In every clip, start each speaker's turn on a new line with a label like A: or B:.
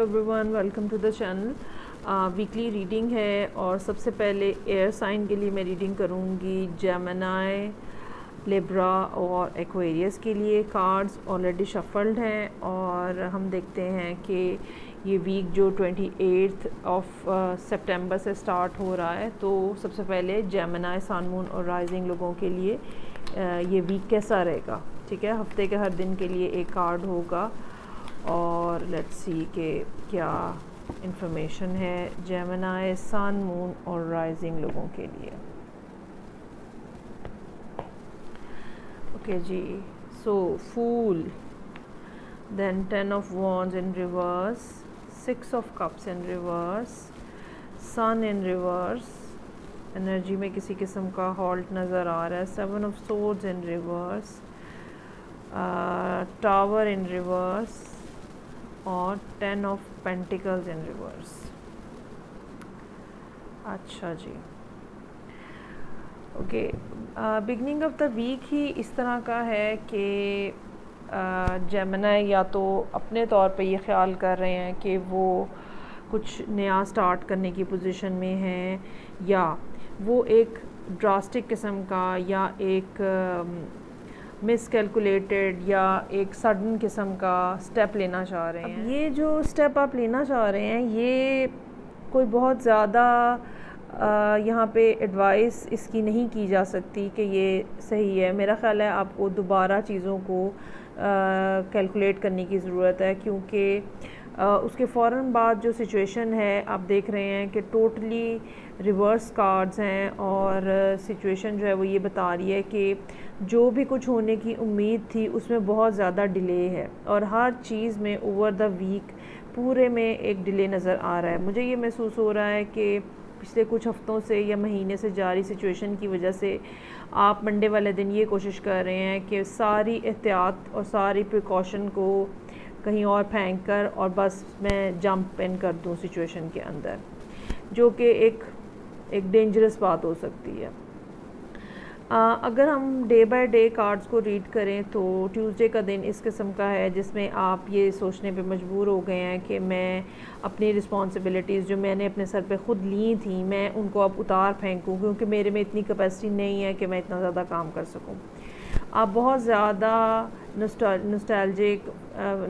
A: Everyone, welcome to the channel. Weekly reading है और सबसे पहले एयर साइन के लिए मैं रीडिंग करूँगी जेमिनी, लिब्रा और एक्वेरियस के लिए। कार्ड्स ऑलरेडी शफल्ड हैं और हम देखते हैं कि ये वीक जो 28 ऑफ सितंबर से स्टार्ट हो रहा है, तो सबसे पहले जेमिनी, सन, मून और राइजिंग लोगों के लिए ये वीक कैसा रहेगा। ठीक है, हफ्ते के हर दिन के लिए एक कार्ड होगा और लेट्स सी कि क्या इंफॉर्मेशन है जेमिनी, सन, मून और राइजिंग लोगों के लिए। ओके जी, so fool, then 10 of wands in reverse, 6 of cups in reverse, sun in reverse, energy में किसी किस्म का हॉल्ट नज़र आ रहा है, 7 of swords in reverse, tower in reverse और 10 ऑफ पेंटिकल्स इन रिवर्स। अच्छा जी, okay. Beginning of the week ही इस तरह का है कि जेमिनी या तो अपने तौर पे ये ख्याल कर रहे हैं कि वो कुछ नया स्टार्ट करने की पोजीशन में हैं, या वो एक ड्रास्टिक किस्म का या एक मिसकैलकुलेटेड या एक सडन किस्म का स्टेप लेना चाह रहे हैं। अब ये जो स्टेप आप लेना चाह रहे हैं, ये कोई बहुत ज़्यादा यहाँ पे एडवाइस इसकी नहीं की जा सकती कि ये सही है। मेरा ख़्याल है आपको दोबारा चीज़ों को कैलकुलेट करने की ज़रूरत है, क्योंकि उसके फ़ौरन बाद जो सिचुएशन है आप देख रहे हैं कि टोटली रिवर्स कार्ड्स हैं और सिचुएशन जो है वो ये बता रही है कि जो भी कुछ होने की उम्मीद थी उसमें बहुत ज़्यादा डिले है और हर चीज़ में ओवर द वीक पूरे में एक डिले नज़र आ रहा है। मुझे ये महसूस हो रहा है कि पिछले कुछ हफ्तों से या महीने से जारी सिचुएशन की वजह से आप मंडे वाले दिन ये कोशिश कर रहे हैं कि सारी एहतियात और सारी प्रिकॉशन को कहीं और फेंक कर और बस मैं जंप इन कर दूं सिचुएशन के अंदर, जो कि एक डेंजरस बात हो सकती है। अगर हम डे बाय डे कार्ड्स को रीड करें तो ट्यूसडे का दिन इस किस्म का है जिसमें आप ये सोचने पे मजबूर हो गए हैं कि मैं अपनी रिस्पॉन्सिबिलिटीज़ जो मैंने अपने सर पे ख़ुद ली थी, मैं उनको अब उतार फेंकूँ, क्योंकि मेरे में इतनी कैपेसिटी नहीं है कि मैं इतना ज़्यादा काम कर सकूँ। आप बहुत ज़्यादा नॉस्टैल्जिक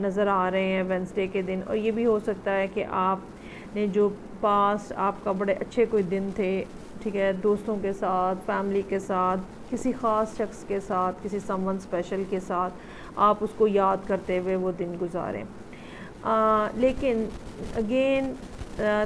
A: नज़र आ रहे हैं वेडनेसडे के दिन, और ये भी हो सकता है कि आपने जो पास्ट आपका बड़े अच्छे कोई दिन थे, ठीक है, दोस्तों के साथ, फैमिली के साथ, किसी ख़ास शख्स के साथ, किसी समवन स्पेशल के साथ आप उसको याद करते हुए वो दिन गुजारें। लेकिन अगेन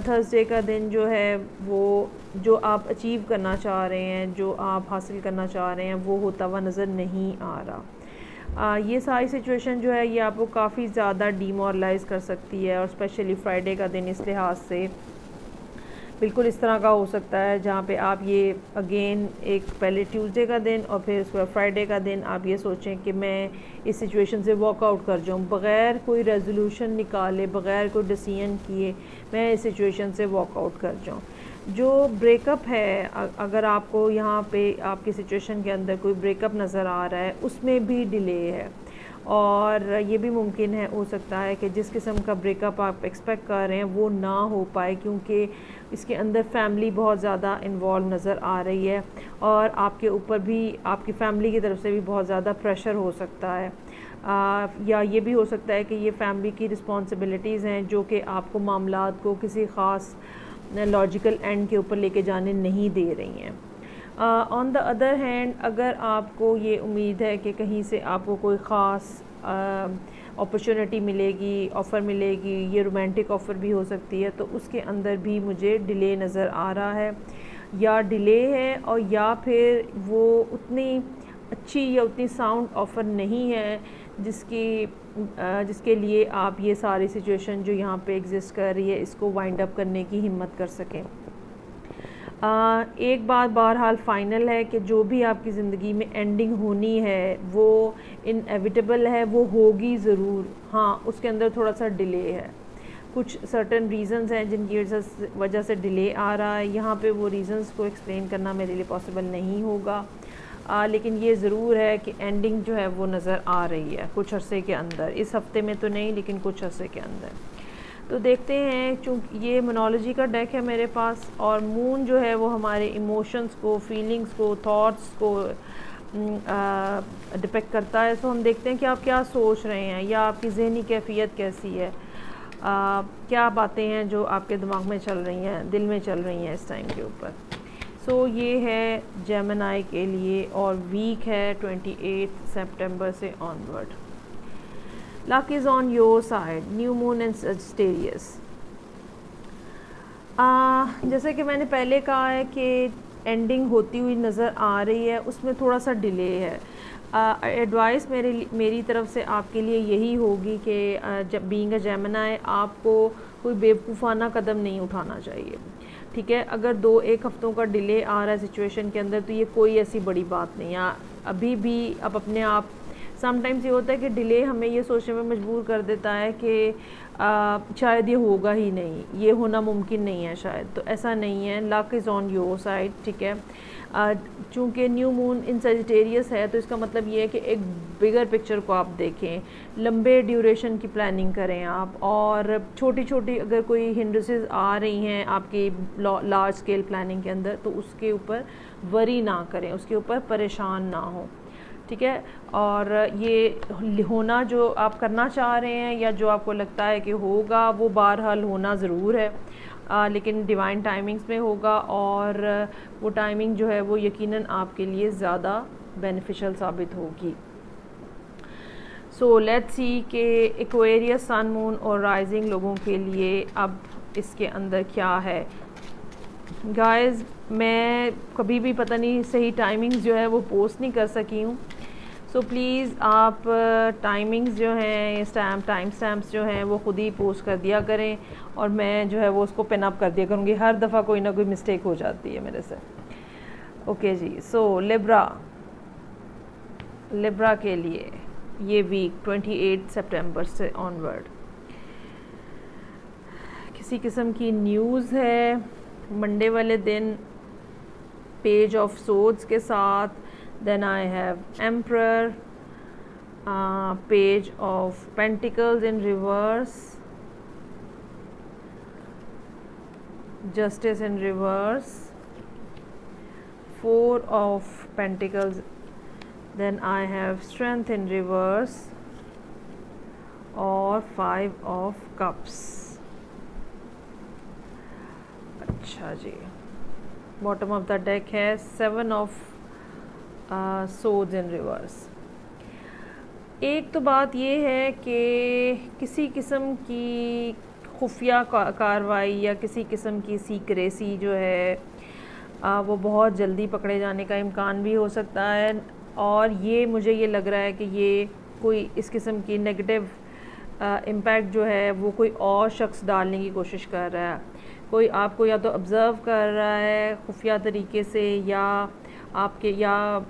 A: थर्सडे का दिन जो है वो जो आप अचीव करना चाह रहे हैं, जो आप हासिल करना चाह रहे हैं, वो होता हुआ नज़र नहीं आ रहा। ये सारी सिचुएशन जो है ये आपको काफ़ी ज़्यादा डीमोरलाइज़ कर सकती है, और स्पेशली फ्राइडे का दिन इस लिहाज से बिल्कुल इस तरह का हो सकता है जहाँ पे आप ये अगेन एक पहले ट्यूसडे का दिन और फिर उसके बाद फ्राइडे का दिन आप ये सोचें कि मैं इस सिचुएशन से वॉकआउट कर जाऊँ, बग़ैर कोई रेजोल्यूशन निकाले, बग़ैर कोई डिसीजन किए मैं इस सिचुएशन से वॉकआउट कर जाऊँ। जो ब्रेकअप है, अगर आपको यहाँ पे आपकी सिचुएशन के अंदर कोई ब्रेकअप नज़र आ रहा है, उसमें भी डिले है, और ये भी मुमकिन है, हो सकता है कि जिस किस्म का ब्रेकअप आप एक्सपेक्ट कर रहे हैं वो ना हो पाए, क्योंकि इसके अंदर फैमिली बहुत ज़्यादा इन्वॉल्व नज़र आ रही है और आपके ऊपर भी आपकी फैमिली की तरफ से भी बहुत ज़्यादा प्रेशर हो सकता है। या ये भी हो सकता है कि ये फैमिली की रिस्पॉन्सिबिलिटीज़ हैं जो कि आपको मामलात को किसी ख़ास लॉजिकल एंड के ऊपर लेके जाने नहीं दे रही हैं। ऑन द अदर हैंड, अगर आपको ये उम्मीद है कि कहीं से आपको कोई ख़ास अपॉर्चुनिटी मिलेगी, ऑफ़र मिलेगी, ये रोमांटिक ऑफ़र भी हो सकती है, तो उसके अंदर भी मुझे डिले नज़र आ रहा है, या डिले है और या फिर वो उतनी अच्छी या उतनी साउंड ऑफ़र नहीं है जिसके लिए आप ये सारी सिचुएशन जो यहाँ पे एग्जिस्ट कर रही है इसको वाइंड अप करने की हिम्मत कर सकें। एक बात बहरहाल फ़ाइनल है कि जो भी आपकी ज़िंदगी में एंडिंग होनी है वो इनएविटेबल है, वो होगी ज़रूर। हाँ, उसके अंदर थोड़ा सा डिले है, कुछ सर्टेन रीज़न्स हैं जिनकी वजह से डिले आ रहा है। यहाँ पे वो रीज़न्स को एक्सप्लेन करना मेरे लिए पॉसिबल नहीं होगा, लेकिन ये ज़रूर है कि एंडिंग जो है वो नज़र आ रही है कुछ अरसे के अंदर, इस हफ़्ते में तो नहीं लेकिन कुछ अरसे के अंदर। तो देखते हैं, चूँकि ये मोनोलॉजी का डेक है मेरे पास, और मून जो है वो हमारे इमोशंस को, फीलिंग्स को, थॉट्स को डिपेक्ट करता है। सो हम देखते हैं कि आप क्या सोच रहे हैं या आपकी ज़हनी कैफियत कैसी है, क्या बातें हैं जो आपके दिमाग में चल रही हैं, दिल में चल रही हैं इस टाइम के ऊपर। सो ये है जेमिनी के लिए, और वीक है 28 सितंबर से onward. Luck is on your side, new moon in Sagittarius। जैसे कि मैंने पहले कहा है कि एंडिंग होती हुई नज़र आ रही है, उसमें थोड़ा सा डिले है। एडवाइस मेरी तरफ से आपके लिए यही होगी कि जब बीइंग अ जेमिनी आपको कोई बेवकूफ़ाना कदम नहीं उठाना चाहिए, ठीक है। अगर 2-1 हफ्तों का डिले आ रहा है सिचुएशन के अंदर, तो ये कोई ऐसी बड़ी बात नहीं है। अभी भी आप अपने आप, समटाइम्स ये होता है कि डिले हमें ये सोचने में मजबूर कर देता है कि शायद ये होगा ही नहीं, ये होना मुमकिन नहीं है शायद, तो ऐसा नहीं है। Luck is on your side, ठीक है। चूँकि न्यू मून इन सजिटेरियस है, तो इसका मतलब ये है कि एक बिगर पिक्चर को आप देखें, लंबे ड्यूरेशन की प्लानिंग करें आप, और छोटी छोटी अगर कोई हिंड्रेंसेस आ रही हैं आपकी लार्ज स्केल प्लानिंग के अंदर, तो उसके ऊपर वरी ना करें, उसके ऊपर परेशान ना हो, ठीक है। और ये होना जो आप करना चाह रहे हैं या जो आपको लगता है कि होगा, वो बहरहाल होना ज़रूर है, लेकिन डिवाइन टाइमिंग्स में होगा, और वो टाइमिंग जो है वो यकीनन आपके लिए ज़्यादा बेनिफिशियल साबित होगी। सो लेट्स सी कि एक्वेरियस सन, मून और राइजिंग लोगों के लिए अब इसके अंदर क्या है। गाइस, मैं कभी भी पता नहीं सही टाइमिंग्स जो है वो पोस्ट नहीं कर सकी हूँ, सो प्लीज़ आप टाइमिंग्स जो हैं, टाइम स्टैम्प्स जो हैं वो ख़ुद ही पोस्ट कर दिया करें, और मैं जो है वो उसको पिन अप कर दिया करूँगी। हर दफ़ा कोई ना कोई मिस्टेक हो जाती है मेरे से। ओके जी। सो लिब्रा के लिए ये वीक 28 सितंबर से ऑनवर्ड किसी किस्म की न्यूज़ है। मंडे वाले दिन पेज ऑफ सोर्ड्स के साथ, then I have emperor, page of pentacles in reverse, justice in reverse, 4 of pentacles, then I have strength in reverse, और 5 ऑफ कप्स। अच्छा जी। बॉटम ऑफ द डेक है 7 of swords in reverse. एक तो बात ये है कि किसी किस्म की खुफिया कार्रवाई या किसी किस्म की सीक्रेसी जो है वो बहुत जल्दी पकड़े जाने का इम्कान भी हो सकता है, और ये मुझे ये लग रहा है कि ये कोई इस किस्म की नेगेटिव इम्पैक्ट जो है वो कोई और शख्स डालने की कोशिश कर रहा है। कोई आपको या तो ऑब्ज़र्व कर रहा है खुफिया तरीके से, या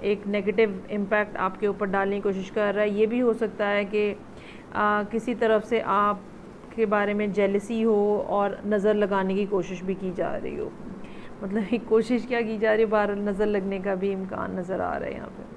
A: एक नेगेटिव इम्पैक्ट आपके ऊपर डालने की कोशिश कर रहा है। ये भी हो सकता है कि किसी तरफ से आपके बारे में जेलसी हो और नज़र लगाने की कोशिश भी की जा रही हो। मतलब एक कोशिश क्या की जा रही है, बाहर नज़र लगने का भी इम्कान नज़र आ रहा है यहाँ पे।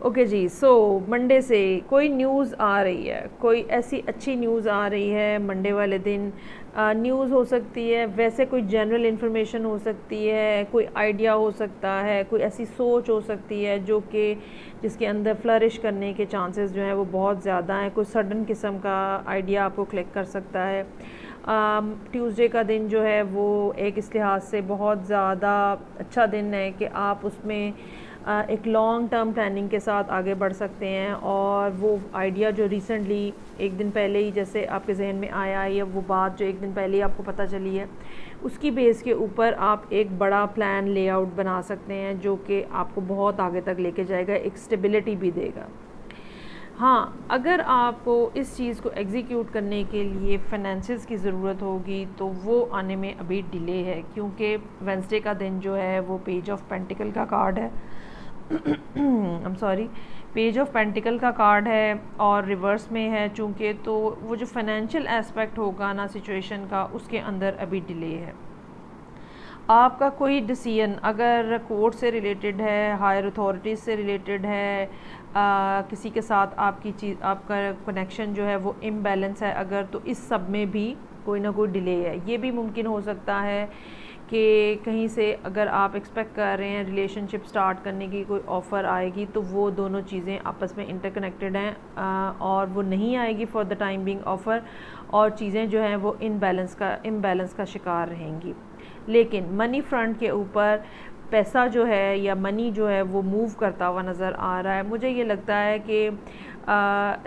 A: ओके जी। सो मंडे से कोई न्यूज़ आ रही है, कोई ऐसी अच्छी न्यूज़ आ रही है मंडे वाले दिन। न्यूज़ हो सकती है, वैसे कोई जनरल इन्फॉर्मेशन हो सकती है, कोई आइडिया हो सकता है, कोई ऐसी सोच हो सकती है जो कि जिसके अंदर फ्लरिश करने के चांसेस जो हैं वो बहुत ज़्यादा हैं। कोई सडन किस्म का आइडिया आपको क्लिक कर सकता है। ट्यूसडे का दिन जो है वो एक इस लिहाज से बहुत ज़्यादा अच्छा दिन है कि आप उसमें एक लॉन्ग टर्म प्लानिंग के साथ आगे बढ़ सकते हैं, और वो आइडिया जो रिसेंटली एक दिन पहले ही जैसे आपके जहन में आया है, या वो बात जो एक दिन पहले ही आपको पता चली है, उसकी बेस के ऊपर आप एक बड़ा प्लान लेआउट बना सकते हैं जो कि आपको बहुत आगे तक लेके जाएगा, एक स्टेबिलिटी भी देगा। हाँ, अगर आपको इस चीज़ को एग्जीक्यूट करने के लिए फाइनेंसेस की ज़रूरत होगी तो वो आने में अभी डिले है, क्योंकि वेंसडे का दिन जो है वो पेज ऑफ पेंटिकल का कार्ड है पेज ऑफ पेंटिकल का कार्ड है और रिवर्स में है चूँकि, तो वो जो फाइनेंशियल एस्पेक्ट होगा ना सिचुएशन का, उसके अंदर अभी डिले है। आपका कोई डिसीजन अगर कोर्ट से रिलेटेड है, हायर अथॉरिटीज़ से रिलेटेड है, किसी के साथ आपकी चीज़, आपका कनेक्शन जो है वो इम्बैलेंस है अगर, तो इस सब में भी कोई ना कोई डिले है। ये भी मुमकिन हो सकता है कि कहीं से अगर आप एक्सपेक्ट कर रहे हैं रिलेशनशिप स्टार्ट करने की कोई ऑफ़र आएगी, तो वो दोनों चीज़ें आपस में इंटरकनेक्टेड हैं और वो नहीं आएगी for the time being offer, और चीज़ें जो हैं वो इम्बैलेंस का शिकार रहेंगी। लेकिन मनी फ्रंट के ऊपर पैसा जो है या मनी जो है वो मूव करता हुआ नज़र आ रहा है। मुझे ये लगता है कि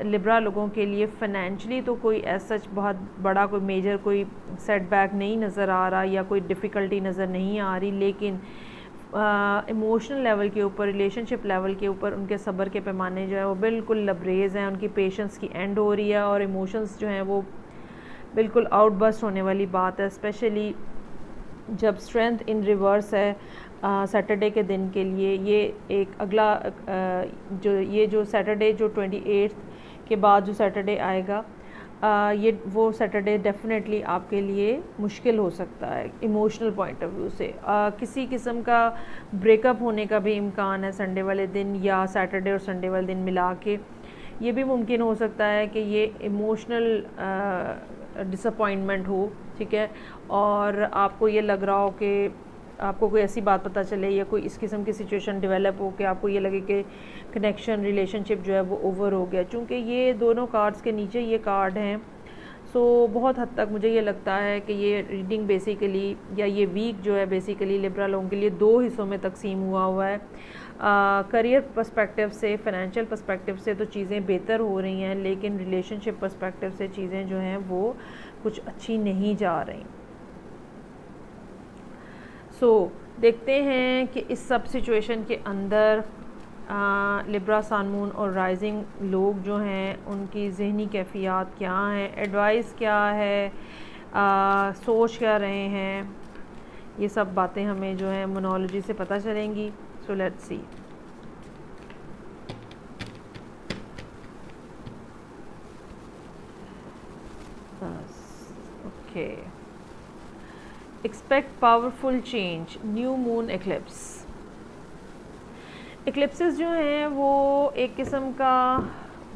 A: लिब्रा लोगों के लिए फ़ाइनेंशली तो कोई ऐसा बहुत बड़ा कोई मेजर कोई सेटबैक नहीं नज़र आ रहा या कोई डिफ़िकल्टी नज़र नहीं आ रही, लेकिन इमोशनल लेवल के ऊपर, रिलेशनशिप लेवल के ऊपर उनके सब्र के पैमाने जो है वो बिल्कुल लबरेज़ हैं। उनकी पेशेंस की एंड हो रही है और इमोशंस जो हैं वो बिल्कुल आउटबर्स्ट होने वाली बात है, स्पेशली जब स्ट्रेंथ इन रिवर्स है सैटरडे के दिन के लिए। ये एक अगला जो सैटरडे जो 28 के बाद जो सैटरडे आएगा, ये वो सैटरडे डेफिनेटली आपके लिए मुश्किल हो सकता है इमोशनल पॉइंट ऑफ व्यू से। किसी किस्म का ब्रेकअप होने का भी इम्कान है संडे वाले दिन, या सैटरडे और संडे वाले दिन मिला के। ये भी मुमकिन हो सकता है कि ये इमोशनल डिसअपॉइंटमेंट हो, ठीक है, और आपको ये लग रहा हो कि आपको कोई ऐसी बात पता चले या कोई इस किस्म की सिचुएशन डेवलप हो कि आपको ये लगे कि कनेक्शन, रिलेशनशिप जो है वो ओवर हो गया। चूँकि ये दोनों कार्ड्स के नीचे ये कार्ड हैं, सो बहुत हद तक मुझे ये लगता है कि ये रीडिंग बेसिकली, या ये वीक जो है बेसिकली लिब्रा लोगों के लिए 2 हिस्सों में तकसीम हुआ है। करियर पर्सपेक्टिव से, फाइनेंशियल पर्सपेक्टिव से तो चीज़ें बेहतर हो रही हैं, लेकिन रिलेशनशिप पर्सपेक्टिव से चीज़ें जो हैं वो कुछ अच्छी नहीं जा रही। देखते हैं कि इस सब सिचुएशन के अंदर लिब्रा, सन, मून और राइजिंग लोग जो हैं उनकी ज़हनी कैफियत क्या हैं, एडवाइस क्या है, सोच क्या रहे हैं, ये सब बातें हमें जो है मोनोलॉजी से पता चलेंगी। So let's see. Okay, expect powerful change, new moon eclipse. Eclipses जो हैं वो एक किस्म का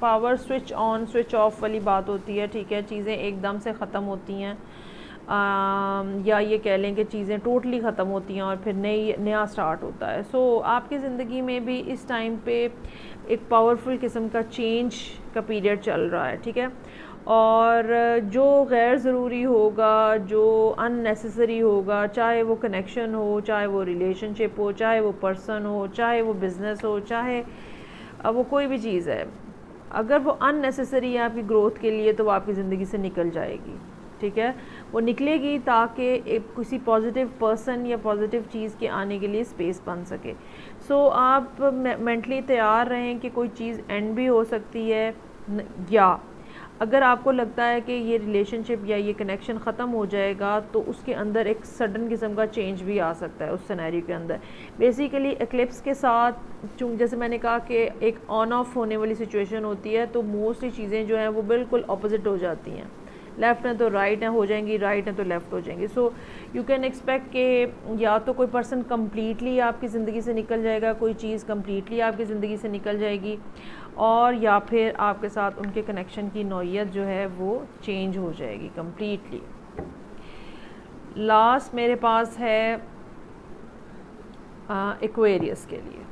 A: power switch on switch off वाली बात होती है, ठीक है। चीज़ें एकदम से ख़त्म होती हैं, या ये कह लें कि चीज़ें टोटली ख़त्म होती हैं और फिर नया स्टार्ट होता है। आपकी ज़िंदगी में भी इस टाइम पे एक पावरफुल किस्म का चेंज का पीरियड चल रहा है, ठीक है। और जो गैर ज़रूरी होगा, जो अननेसेसरी होगा, चाहे वो कनेक्शन हो, चाहे वो रिलेशनशिप हो, चाहे वो पर्सन हो, चाहे वो बिज़नेस हो, चाहे वो कोई भी चीज़ है, अगर वो अननेसेसरी है आपकी ग्रोथ के लिए, तो वो आपकी ज़िंदगी से निकल जाएगी, ठीक है। वो निकलेगी ताकि एक किसी पॉजिटिव पर्सन या पॉजिटिव चीज़ के आने के लिए स्पेस बन सके। आप मेंटली तैयार रहें कि कोई चीज़ एंड भी हो सकती है, या अगर आपको लगता है कि ये रिलेशनशिप या ये कनेक्शन ख़त्म हो जाएगा, तो उसके अंदर एक सडन किस्म का चेंज भी आ सकता है उस सिनेरियो के अंदर। बेसिकली एक्लिप्स के साथ जैसे मैंने कहा कि एक ऑन ऑफ होने वाली सिचुएशन होती है, तो मोस्टली चीज़ें जो हैं वो बिल्कुल ऑपोजिट हो जाती हैं। लेफ़्ट है तो राइट है हो जाएंगी, राइट है तो लेफ़्ट हो जाएंगी। यू कैन एक्सपेक्ट कि या तो कोई पर्सन कम्प्लीटली आपकी ज़िंदगी से निकल जाएगा, कोई चीज़ कम्प्लीटली आपकी ज़िंदगी से निकल जाएगी, और या फिर आपके साथ उनके कनेक्शन की नौइयत जो है वो चेंज हो जाएगी कम्प्लीटली। लास्ट मेरे पास है एक्वेरियस के लिए।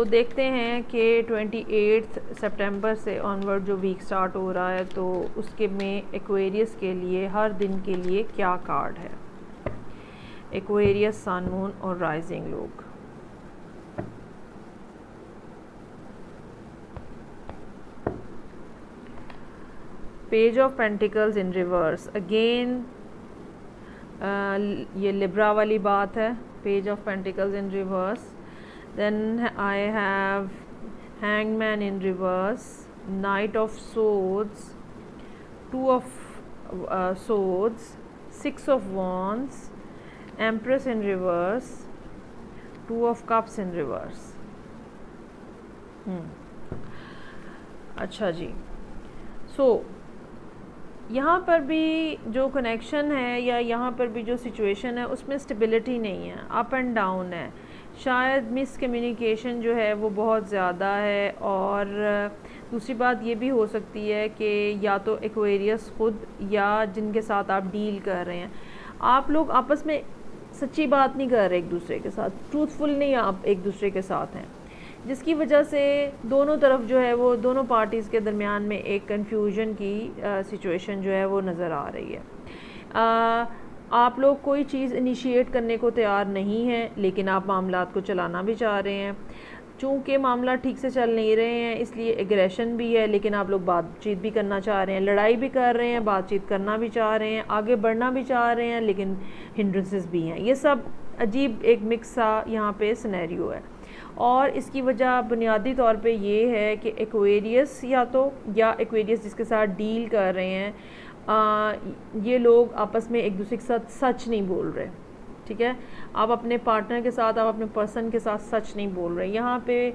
A: देखते हैं कि 28 सितंबर से ऑनवर्ड जो वीक स्टार्ट हो रहा है, तो उसके में एक्वेरियस के लिए हर दिन के लिए क्या कार्ड है। एक्वेरियस, सन, मून और राइजिंग लोग। Page of pentacles in reverse, again ये लिब्रा वाली बात है, page of pentacles in reverse. Then I have Hangman in reverse, Knight of Swords, Two of Swords, Six of Wands, Empress in reverse, Two of Cups in reverse. अच्छा जी, यहाँ पर भी जो connection है या यहाँ पर भी जो सिचुएशन है उसमें स्टेबिलिटी नहीं है, अप एंड डाउन है। शायद मिसकम्युनिकेशन जो है वो बहुत ज़्यादा है। और दूसरी बात ये भी हो सकती है कि या तो एक्वेरियस खुद या जिनके साथ आप डील कर रहे हैं, आप लोग आपस में सच्ची बात नहीं कर रहे एक दूसरे के साथ, ट्रूथफुल नहीं आप एक दूसरे के साथ हैं, जिसकी वजह से दोनों तरफ जो है वो दोनों पार्टीज़ के दरमियान में एक कन्फ्यूजन की सिचुएशन जो है वो नज़र आ रही है। आप लोग कोई चीज़ इनिशिएट करने को तैयार नहीं है, लेकिन आप मामलात को चलाना भी चाह रहे हैं। चूँकि मामला ठीक से चल नहीं रहे हैं इसलिए एग्रेशन भी है, लेकिन आप लोग बातचीत भी करना चाह रहे हैं, लड़ाई भी कर रहे हैं, बातचीत करना भी चाह रहे हैं, आगे बढ़ना भी चाह रहे हैं, लेकिन हिंड्रेंसेस भी हैं। ये सब अजीब एक मिक्स सा यहाँ पे सिनेरियो है। और इसकी वजह बुनियादी तौर पे ये है कि एक्वेरियस या एक्वेरियस जिसके साथ डील कर रहे हैं, ये लोग आपस में एक दूसरे के साथ सच नहीं बोल रहे। ठीक है, आप अपने पार्टनर के साथ, आप अपने पर्सन के साथ सच नहीं बोल रहे। यहाँ पे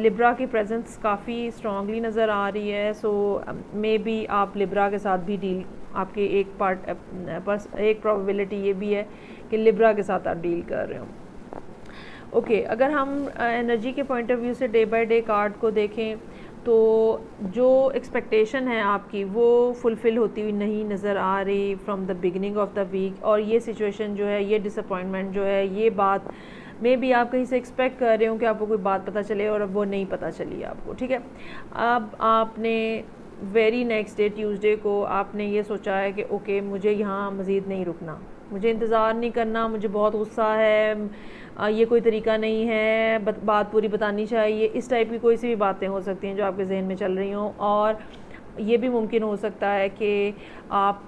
A: लिब्रा की प्रेजेंस काफ़ी स्ट्रांगली नज़र आ रही है। सो मे बी आप लिब्रा के साथ भी डील, आपके एक प्रोबेबिलिटी ये भी है कि लिब्रा के साथ आप डील कर रहे हो। ओके, अगर हम एनर्जी के पॉइंट ऑफ व्यू से डे बाय डे कार्ड को देखें तो जो एक्सपेक्टेशन है आपकी वो फुलफ़िल होती हुई नहीं नज़र आ रही from the beginning of the week. और ये सिचुएशन जो है, ये डिसअपॉइंटमेंट जो है, ये बात मे बी आप कहीं से एक्सपेक्ट कर रहे हो कि आपको कोई बात पता चले और अब वो नहीं पता चली आपको। ठीक है, अब आपने वेरी नेक्स्ट डे ट्यूसडे को आपने ये सोचा है कि ओके मुझे यहाँ मज़ीद नहीं रुकना, मुझे इंतज़ार नहीं करना, मुझे बहुत गुस्सा है, ये कोई तरीका नहीं है, बात पूरी बतानी चाहिए। इस टाइप की कोई सी भी बातें हो सकती हैं जो आपके जहन में चल रही हों। और ये भी मुमकिन हो सकता है कि आप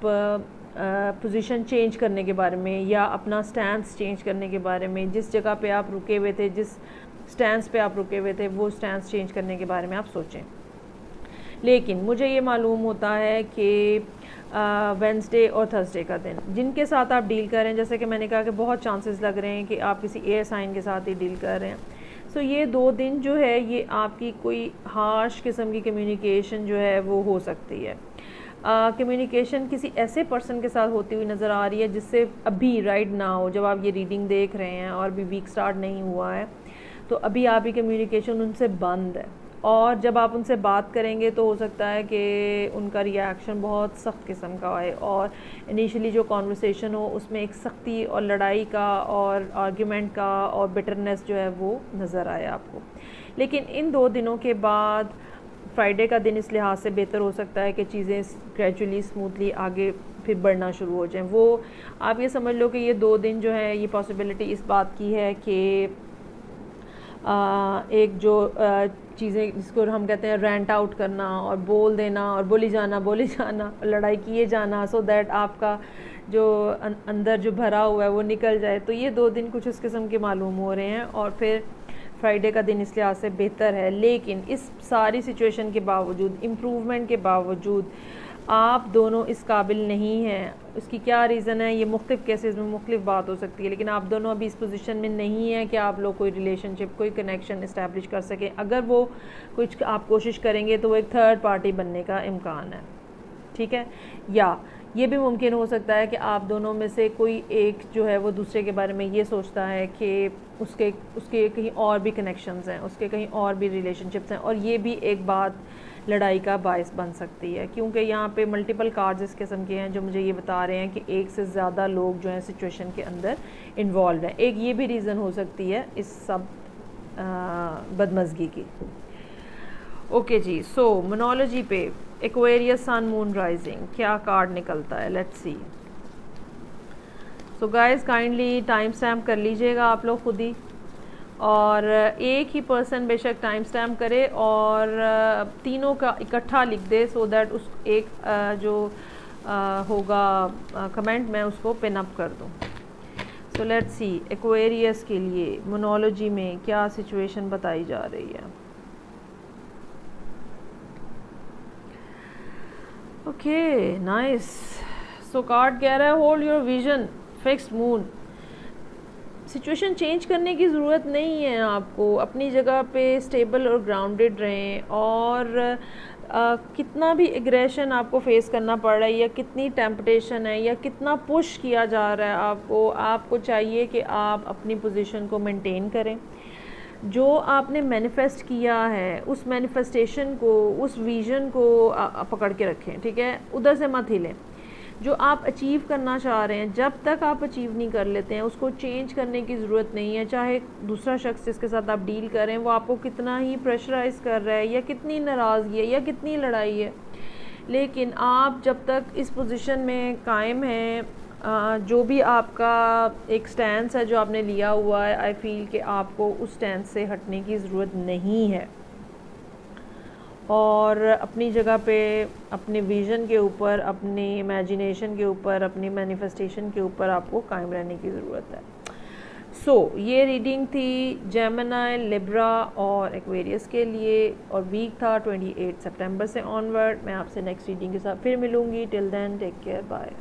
A: पोजीशन चेंज करने के बारे में या अपना स्टैंस चेंज करने के बारे में, जिस जगह पे आप रुके हुए थे, जिस स्टैंस पे आप रुके हुए थे, वो स्टैंस चेंज करने के बारे में आप सोचें। लेकिन मुझे ये मालूम होता है कि वेंसडे और थर्सडे का दिन जिनके साथ आप डील कर रहे हैं, जैसे कि मैंने कहा कि बहुत चांसेस लग रहे हैं कि आप किसी एयर साइन के साथ ही डील कर रहे हैं। सो ये 2 दिन जो है ये आपकी कोई हार्श किस्म की कम्युनिकेशन जो है वो हो सकती है। कम्युनिकेशन किसी ऐसे पर्सन के साथ होती हुई नज़र आ रही है जिससे अभी राइट ना हो, जब आप ये रीडिंग देख रहे हैं और भी वीक स्टार्ट नहीं हुआ है, तो अभी आपकी कम्युनिकेशन उनसे बंद है। और जब आप उनसे बात करेंगे तो हो सकता है कि उनका रिएक्शन बहुत सख्त किस्म का आए और इनिशियली जो कॉन्वर्सेशन हो उसमें एक सख्ती और लड़ाई का और आर्ग्यूमेंट का और बिटरनेस जो है वो नज़र आए आपको। लेकिन इन 2 दिनों के बाद फ्राइडे का दिन इस लिहाज से बेहतर हो सकता है कि चीज़ें ग्रेजुअली स्मूथली आगे फिर बढ़ना शुरू हो जाएं। वो आप ये समझ लो कि ये 2 दिन जो है ये पॉसिबिलिटी इस बात की है कि एक जो चीज़ें जिसको हम कहते हैं रेंट आउट करना और बोल देना और बोली जाना लड़ाई किए जाना, सो दैट आपका जो अंदर जो भरा हुआ है वो निकल जाए। तो ये 2 दिन कुछ इस किस्म के मालूम हो रहे हैं और फिर फ्राइडे का दिन इस लिहाज से बेहतर है। लेकिन इस सारी सिचुएशन के बावजूद, इम्प्रूवमेंट के बावजूद, आप दोनों इस काबिल नहीं हैं। इसकी क्या रीज़न है, ये मुख्तलिफ़ केसेस में मुख्तलिफ बात हो सकती है, लेकिन आप दोनों अभी इस पोजीशन में नहीं हैं कि आप लोग कोई रिलेशनशिप, कोई कनेक्शन इस्टेब्लिश कर सकें। अगर वो कुछ आप कोशिश करेंगे तो वो एक थर्ड पार्टी बनने का इम्कान है। ठीक है, या ये भी मुमकिन हो सकता है कि आप दोनों में से कोई एक जो है वो दूसरे के बारे में ये सोचता है कि उसके कहीं और भी कनेक्शंस हैं, उसके कहीं और भी रिलेशनशिप्स हैं, और ये भी एक बात लड़ाई का बायस बन सकती है, क्योंकि यहाँ पे मल्टीपल कार्ड्स इस किस्म के हैं जो मुझे ये बता रहे हैं कि एक से ज़्यादा लोग जो हैं सिचुएशन के अंदर इन्वॉल्व हैं। एक ये भी रीज़न हो सकती है इस सब बदमज़गी की। ओके जी, सो मोनोलॉजी पे एक्वेरियस सन मून राइजिंग क्या कार्ड निकलता है, let's see. So guys kindly time stamp कर लीजिएगा आप लोग खुद ही, और एक ही पर्सन बेशक टाइम स्टैम्प करे और तीनों का इकट्ठा लिख दे, सो दैट उस एक जो होगा कमेंट मैं उसको पिन अप कर दूँ। सो लेट्स सी एक्वेरियस के लिए मोनोलॉजी में क्या सिचुएशन बताई जा रही है। Okay nice. सो कार्ड कह रहा है hold your vision, fixed moon. Situation change करने की ज़रूरत नहीं है आपको, अपनी जगह पे स्टेबल और ग्राउंडेड रहें और कितना भी एग्रेशन आपको फेस करना पड़ रहा है या कितनी टेम्पटेशन है या कितना पुश किया जा रहा है आपको चाहिए कि आप अपनी पोजीशन को मेंटेन करें। जो आपने मैनिफेस्ट किया है उस मैनिफेस्टेशन को, उस विज़न को पकड़ के रखें, ठीक है, उधर से मत हिलें। जो आप अचीव करना चाह रहे हैं जब तक आप अचीव नहीं कर लेते हैं उसको चेंज करने की ज़रूरत नहीं है। चाहे दूसरा शख्स जिसके साथ आप डील करें वो आपको कितना ही प्रेशराइज़ कर रहा है या कितनी नाराज़गी है या कितनी लड़ाई है, लेकिन आप जब तक इस पोजीशन में कायम हैं, जो भी आपका एक स्टैंस है जो आपने लिया हुआ है, आई फील कि आपको उस स्टैंस से हटने की ज़रूरत नहीं है और अपनी जगह पे अपने विज़न के ऊपर, अपनी इमेजिनेशन के ऊपर, अपनी मैनिफेस्टेशन के ऊपर आपको कायम रहने की ज़रूरत है। ये रीडिंग थी जेमिनी, लिब्रा और एक्वेरियस के लिए और वीक था 28 सितंबर से ऑनवर्ड। मैं आपसे नेक्स्ट रीडिंग के साथ फिर मिलूँगी। Till then take care, bye.